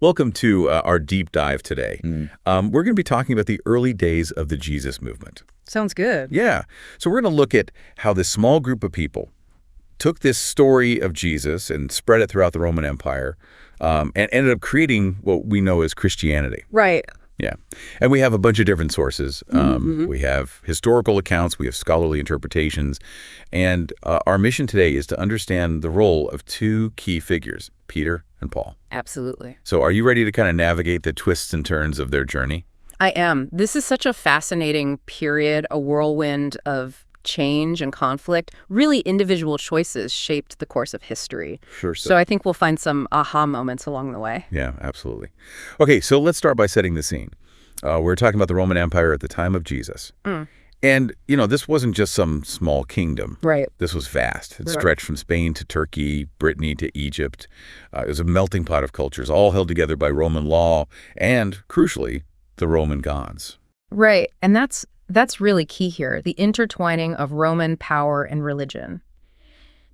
Welcome to our deep dive today. We're going to be talking about the early days of the Jesus movement. Sounds good. Yeah. So we're going to look at how this small group of people took this story of Jesus and spread it throughout the Roman Empire and ended up creating what we know as Christianity. Right. Yeah. And we have a bunch of different sources. We have historical accounts, we have scholarly interpretations, and our mission today is to understand the role of two key figures, Peter and Paul. Absolutely. So are you ready to kind of navigate the twists and turns of their journey? I am. This is such a fascinating period, a whirlwind of change and conflict. Really, individual choices shaped the course of history. Sure. So I think we'll find some aha moments along the way. Yeah, absolutely. Okay, so let's start by setting the scene. We're talking about the Roman Empire at the time of Jesus. And, you know, this wasn't just some small kingdom. Right. This was vast. It stretched from Spain to Turkey, Brittany to Egypt. It was a melting pot of cultures, all held together by Roman law and, crucially, the Roman gods. Right. And that's really key here, the intertwining of Roman power and religion.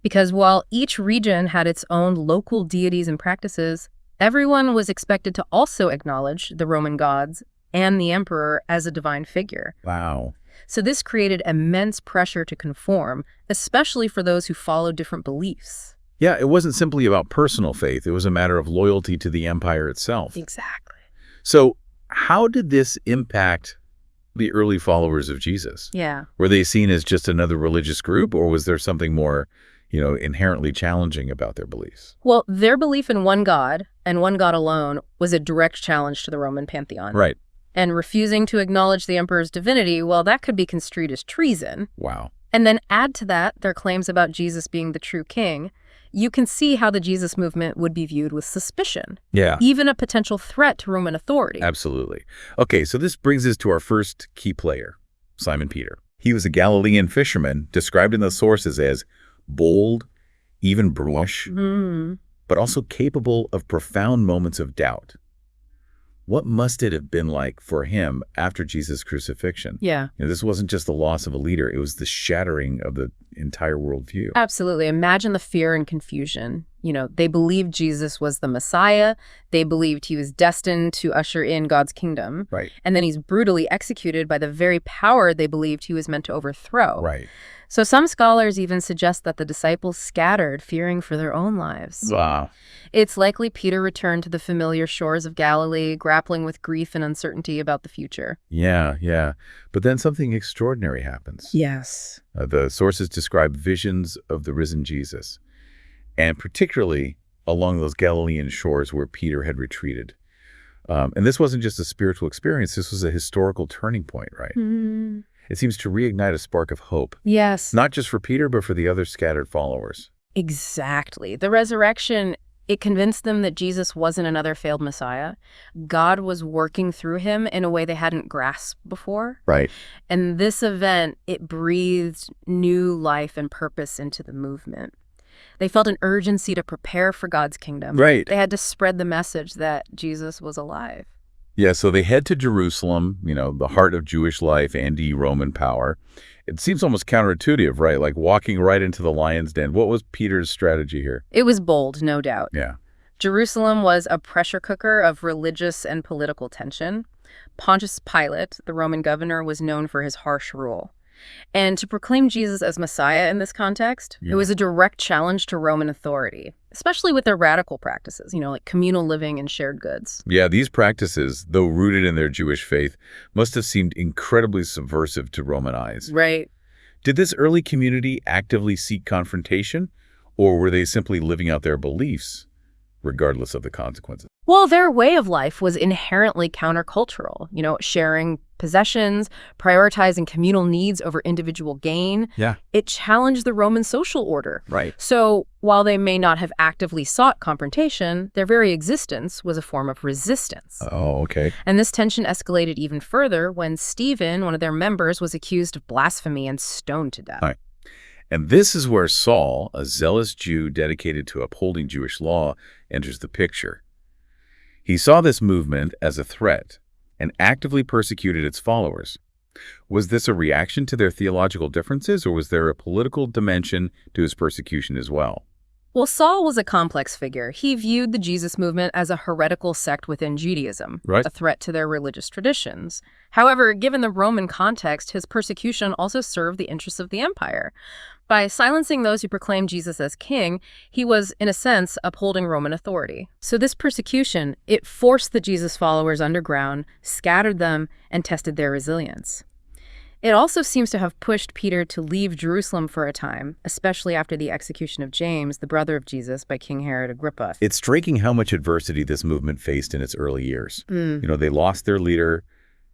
Because while each region had its own local deities and practices, everyone was expected to also acknowledge the Roman gods and the emperor as a divine figure. Wow. So this created immense pressure to conform, especially for those who followed different beliefs. Yeah, it wasn't simply about personal faith. It was a matter of loyalty to the empire itself. Exactly. So how did this impact the early followers of Jesus? Yeah. Were they seen as just another religious group, or was there something more, inherently challenging about their beliefs? Well, their belief in one God and one God alone was a direct challenge to the Roman pantheon. Right. And refusing to acknowledge the emperor's divinity, well, that could be construed as treason. Wow. And then add to that their claims about Jesus being the true king. You can see how the Jesus movement would be viewed with suspicion. Yeah. Even a potential threat to Roman authority. Absolutely. Okay, so this brings us to our first key player, Simon Peter. He was a Galilean fisherman, described in the sources as bold, even brash, but also capable of profound moments of doubt. What must it have been like for him after Jesus' crucifixion? Yeah. This wasn't just the loss of a leader. It was the shattering of the entire worldview. Absolutely. Imagine the fear and confusion. They believed Jesus was the Messiah. They believed he was destined to usher in God's kingdom. Right. And then he's brutally executed by the very power they believed he was meant to overthrow. Right. So some scholars even suggest that the disciples scattered, fearing for their own lives. Wow. It's likely Peter returned to the familiar shores of Galilee, grappling with grief and uncertainty about the future. Yeah. But then something extraordinary happens. Yes. The sources describe visions of the risen Jesus, and particularly along those Galilean shores where Peter had retreated. And this wasn't just a spiritual experience. This was a historical turning point, right? It seems to reignite a spark of hope. Yes. Not just for Peter, but for the other scattered followers. Exactly. The resurrection, it convinced them that Jesus wasn't another failed Messiah. God was working through him in a way they hadn't grasped before. Right. And this event, it breathed new life and purpose into the movement. They felt an urgency to prepare for God's kingdom. Right. They had to spread the message that Jesus was alive. Yeah, so they head to Jerusalem, the heart of Jewish life and Roman power. It seems almost counterintuitive, right? Like walking right into the lion's den. What was Peter's strategy here? It was bold, no doubt. Yeah. Jerusalem was a pressure cooker of religious and political tension. Pontius Pilate, the Roman governor, was known for his harsh rule. And to proclaim Jesus as Messiah in this context, it was a direct challenge to Roman authority, especially with their radical practices, like communal living and shared goods. Yeah, these practices, though rooted in their Jewish faith, must have seemed incredibly subversive to Roman eyes. Right. Did this early community actively seek confrontation, or were they simply living out their beliefs, regardless of the consequences? Well, their way of life was inherently countercultural, sharing possessions, prioritizing communal needs over individual gain. Yeah. It challenged the Roman social order. Right. So while they may not have actively sought confrontation, their very existence was a form of resistance. Oh, okay. And this tension escalated even further when Stephen, one of their members, was accused of blasphemy and stoned to death. All right. And this is where Saul, a zealous Jew dedicated to upholding Jewish law, enters the picture. He saw this movement as a threat and actively persecuted its followers. Was this a reaction to their theological differences, or was there a political dimension to his persecution as well? Well, Saul was a complex figure. He viewed the Jesus movement as a heretical sect within Judaism, Right. a threat to their religious traditions. However, given the Roman context, his persecution also served the interests of the empire. By silencing those who proclaimed Jesus as king, he was, in a sense, upholding Roman authority. So this persecution, it forced the Jesus followers underground, scattered them, and tested their resilience. It also seems to have pushed Peter to leave Jerusalem for a time, especially after the execution of James, the brother of Jesus, by King Herod Agrippa. It's striking how much adversity this movement faced in its early years. They lost their leader,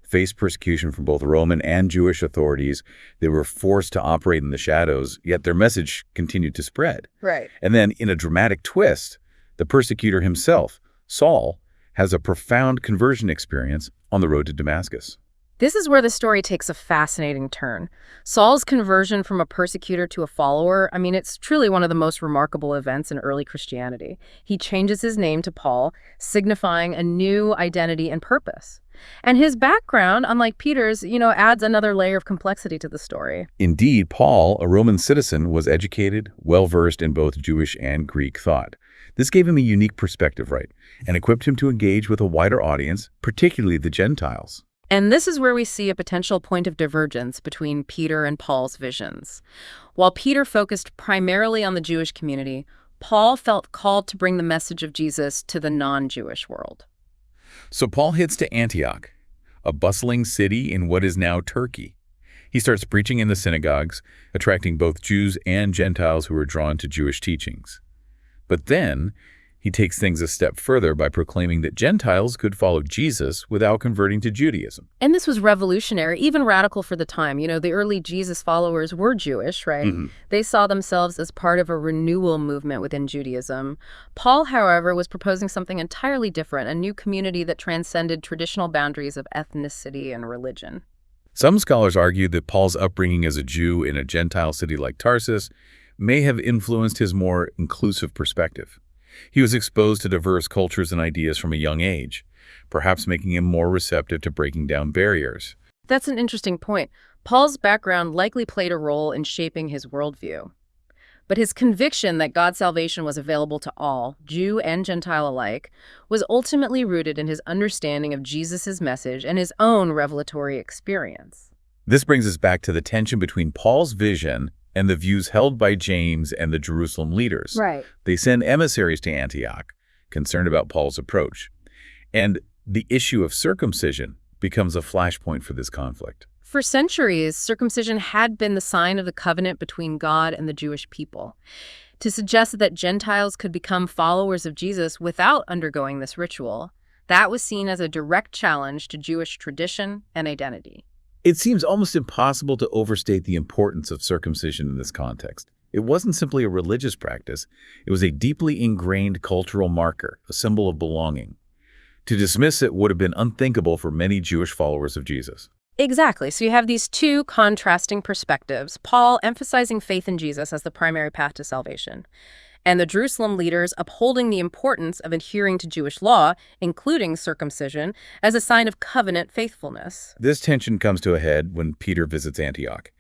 faced persecution from both Roman and Jewish authorities. They were forced to operate in the shadows, yet their message continued to spread. Right. And then, in a dramatic twist, the persecutor himself, Saul, has a profound conversion experience on the road to Damascus. This is where the story takes a fascinating turn. Saul's conversion from a persecutor to a follower, it's truly one of the most remarkable events in early Christianity. He changes his name to Paul, signifying a new identity and purpose. And his background, unlike Peter's, adds another layer of complexity to the story. Indeed, Paul, a Roman citizen, was educated, well-versed in both Jewish and Greek thought. This gave him a unique perspective, right, and equipped him to engage with a wider audience, particularly the Gentiles. And this is where we see a potential point of divergence between Peter and Paul's visions. While Peter focused primarily on the Jewish community, Paul felt called to bring the message of Jesus to the non-Jewish world. So Paul heads to Antioch, a bustling city in what is now Turkey. He starts preaching in the synagogues, attracting both Jews and Gentiles who are drawn to Jewish teachings. But then, he takes things a step further by proclaiming that Gentiles could follow Jesus without converting to Judaism. And this was revolutionary, even radical for the time. The early Jesus followers were Jewish, right? They saw themselves as part of a renewal movement within Judaism. Paul, however, was proposing something entirely different, a new community that transcended traditional boundaries of ethnicity and religion. Some scholars argue that Paul's upbringing as a Jew in a Gentile city like Tarsus may have influenced his more inclusive perspective. He was exposed to diverse cultures and ideas from a young age, perhaps making him more receptive to breaking down barriers. That's an interesting point. Paul's background likely played a role in shaping his worldview. But his conviction that God's salvation was available to all, Jew and Gentile alike, was ultimately rooted in his understanding of Jesus' message and his own revelatory experience. This brings us back to the tension between Paul's vision and the views held by James and the Jerusalem leaders. Right. They send emissaries to Antioch, concerned about Paul's approach. And the issue of circumcision becomes a flashpoint for this conflict. For centuries, circumcision had been the sign of the covenant between God and the Jewish people. To suggest that Gentiles could become followers of Jesus without undergoing this ritual, that was seen as a direct challenge to Jewish tradition and identity. It seems almost impossible to overstate the importance of circumcision in this context. It wasn't simply a religious practice. It was a deeply ingrained cultural marker, a symbol of belonging. To dismiss it would have been unthinkable for many Jewish followers of Jesus. Exactly. So you have these two contrasting perspectives, Paul emphasizing faith in Jesus as the primary path to salvation, and the Jerusalem leaders upholding the importance of adhering to Jewish law, including circumcision, as a sign of covenant faithfulness. This tension comes to a head when Peter visits Antioch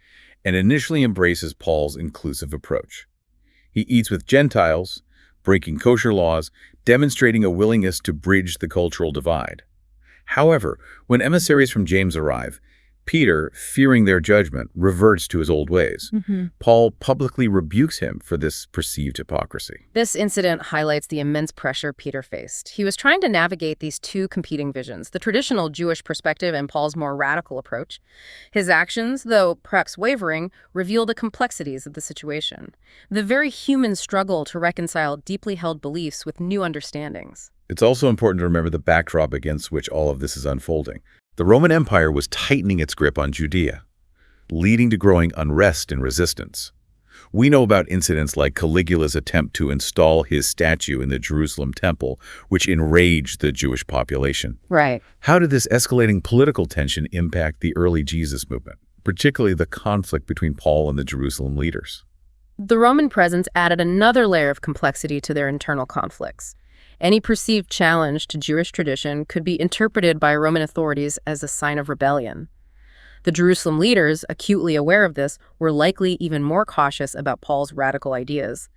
and initially embraces Paul's inclusive approach. He eats with Gentiles, breaking kosher laws, demonstrating a willingness to bridge the cultural divide. However, when emissaries from James arrive, Peter, fearing their judgment, reverts to his old ways. Paul publicly rebukes him for this perceived hypocrisy. This incident highlights the immense pressure Peter faced. He was trying to navigate these two competing visions, the traditional Jewish perspective and Paul's more radical approach. His actions, though perhaps wavering, reveal the complexities of the situation, the very human struggle to reconcile deeply held beliefs with new understandings. It's also important to remember the backdrop against which all of this is unfolding. The Roman Empire was tightening its grip on Judea, leading to growing unrest and resistance. We know about incidents like Caligula's attempt to install his statue in the Jerusalem temple, which enraged the Jewish population. Right. How did this escalating political tension impact the early Jesus movement, particularly the conflict between Paul and the Jerusalem leaders? The Roman presence added another layer of complexity to their internal conflicts. Any perceived challenge to Jewish tradition could be interpreted by Roman authorities as a sign of rebellion. The Jerusalem leaders, acutely aware of this, were likely even more cautious about Paul's radical ideas.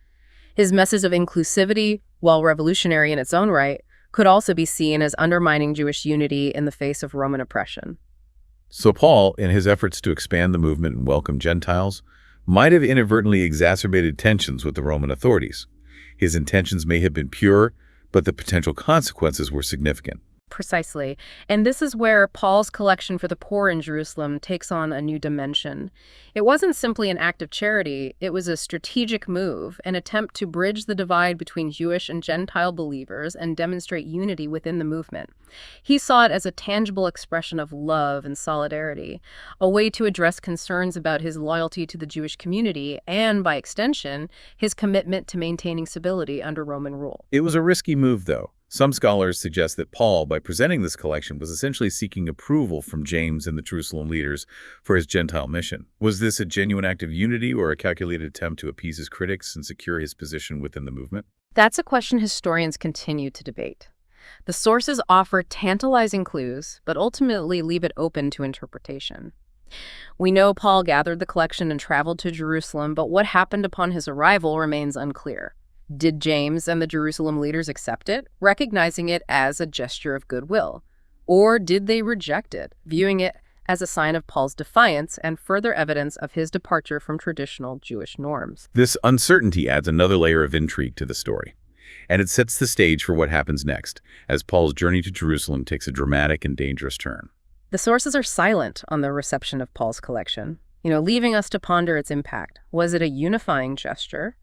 His message of inclusivity, while revolutionary in its own right, could also be seen as undermining Jewish unity in the face of Roman oppression. So Paul, in his efforts to expand the movement and welcome Gentiles, might have inadvertently exacerbated tensions with the Roman authorities. His intentions may have been pure, but the potential consequences were significant. Precisely. And this is where Paul's collection for the poor in Jerusalem takes on a new dimension. It wasn't simply an act of charity, it was a strategic move, an attempt to bridge the divide between Jewish and Gentile believers and demonstrate unity within the movement. He saw it as a tangible expression of love and solidarity, a way to address concerns about his loyalty to the Jewish community and, by extension, his commitment to maintaining stability under Roman rule. It was a risky move, though. Some scholars suggest that Paul, by presenting this collection, was essentially seeking approval from James and the Jerusalem leaders for his Gentile mission. Was this a genuine act of unity or a calculated attempt to appease his critics and secure his position within the movement? That's a question historians continue to debate. The sources offer tantalizing clues, but ultimately leave it open to interpretation. We know Paul gathered the collection and traveled to Jerusalem, but what happened upon his arrival remains unclear. Did James and the Jerusalem leaders accept it, recognizing it as a gesture of goodwill? Or did they reject it, viewing it as a sign of Paul's defiance and further evidence of his departure from traditional Jewish norms? This uncertainty adds another layer of intrigue to the story, and it sets the stage for what happens next, as Paul's journey to Jerusalem takes a dramatic and dangerous turn. The sources are silent on the reception of Paul's collection, leaving us to ponder its impact. Was it a unifying gesture,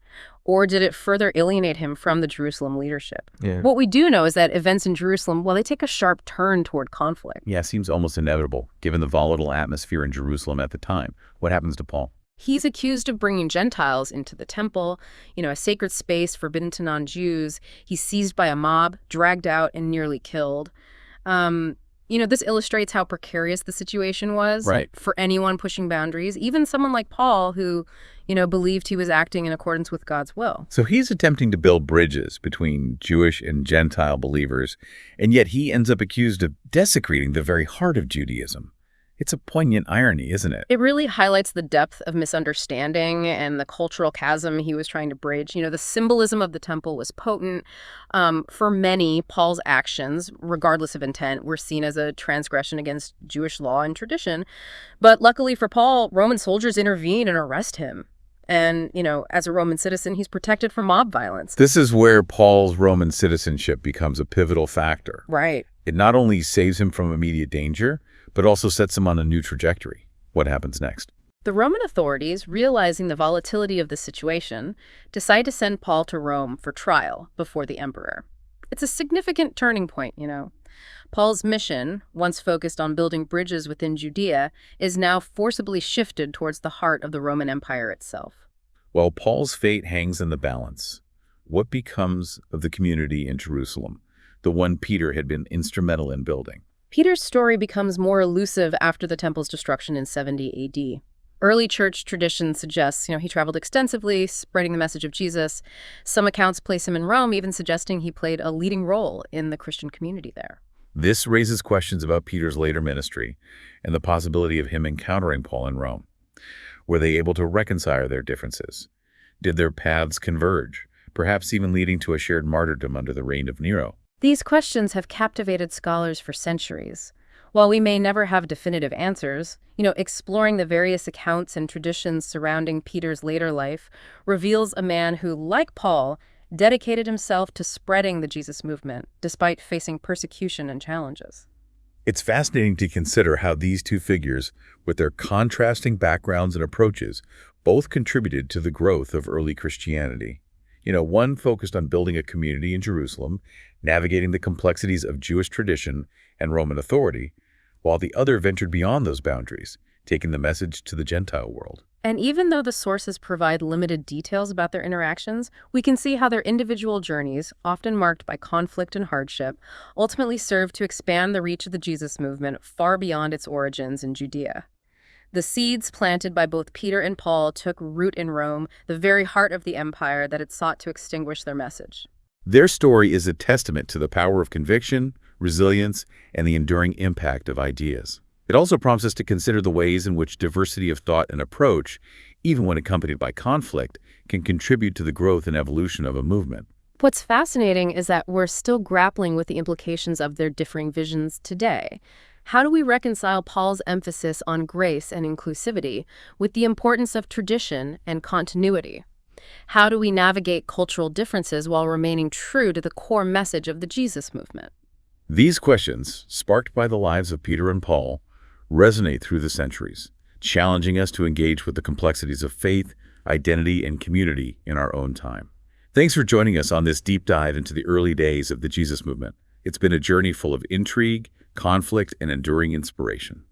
or did it further alienate him from the Jerusalem leadership? Yeah. What we do know is that events in Jerusalem, they take a sharp turn toward conflict. Yeah, seems almost inevitable, given the volatile atmosphere in Jerusalem at the time. What happens to Paul? He's accused of bringing Gentiles into the temple, a sacred space forbidden to non-Jews. He's seized by a mob, dragged out, and nearly killed. This illustrates how precarious the situation was for anyone pushing boundaries, even someone like Paul who, believed he was acting in accordance with God's will. So he's attempting to build bridges between Jewish and Gentile believers, and yet he ends up accused of desecrating the very heart of Judaism. It's a poignant irony, isn't it? It really highlights the depth of misunderstanding and the cultural chasm he was trying to bridge. The symbolism of the temple was potent. For many, Paul's actions, regardless of intent, were seen as a transgression against Jewish law and tradition. But luckily for Paul, Roman soldiers intervene and arrest him. And, as a Roman citizen, he's protected from mob violence. This is where Paul's Roman citizenship becomes a pivotal factor. Right. It not only saves him from immediate danger, but also sets him on a new trajectory. What happens next? The Roman authorities, realizing the volatility of the situation, decide to send Paul to Rome for trial before the emperor. It's a significant turning point, Paul's mission, once focused on building bridges within Judea, is now forcibly shifted towards the heart of the Roman Empire itself. While Paul's fate hangs in the balance, what becomes of the community in Jerusalem, the one Peter had been instrumental in building? Peter's story becomes more elusive after the temple's destruction in 70 AD. Early church tradition suggests, he traveled extensively, spreading the message of Jesus. Some accounts place him in Rome, even suggesting he played a leading role in the Christian community there. This raises questions about Peter's later ministry and the possibility of him encountering Paul in Rome. Were they able to reconcile their differences? Did their paths converge, perhaps even leading to a shared martyrdom under the reign of Nero? These questions have captivated scholars for centuries. While we may never have definitive answers, exploring the various accounts and traditions surrounding Peter's later life reveals a man who, like Paul, dedicated himself to spreading the Jesus movement, despite facing persecution and challenges. It's fascinating to consider how these two figures, with their contrasting backgrounds and approaches, both contributed to the growth of early Christianity. One focused on building a community in Jerusalem, navigating the complexities of Jewish tradition and Roman authority, while the other ventured beyond those boundaries, taking the message to the Gentile world. And even though the sources provide limited details about their interactions, we can see how their individual journeys, often marked by conflict and hardship, ultimately served to expand the reach of the Jesus movement far beyond its origins in Judea. The seeds planted by both Peter and Paul took root in Rome, the very heart of the empire that had sought to extinguish their message. Their story is a testament to the power of conviction, resilience, and the enduring impact of ideas. It also prompts us to consider the ways in which diversity of thought and approach, even when accompanied by conflict, can contribute to the growth and evolution of a movement. What's fascinating is that we're still grappling with the implications of their differing visions today. How do we reconcile Paul's emphasis on grace and inclusivity with the importance of tradition and continuity? How do we navigate cultural differences while remaining true to the core message of the Jesus movement? These questions, sparked by the lives of Peter and Paul, resonate through the centuries, challenging us to engage with the complexities of faith, identity, and community in our own time. Thanks for joining us on this deep dive into the early days of the Jesus movement. It's been a journey full of intrigue, conflict, and enduring inspiration.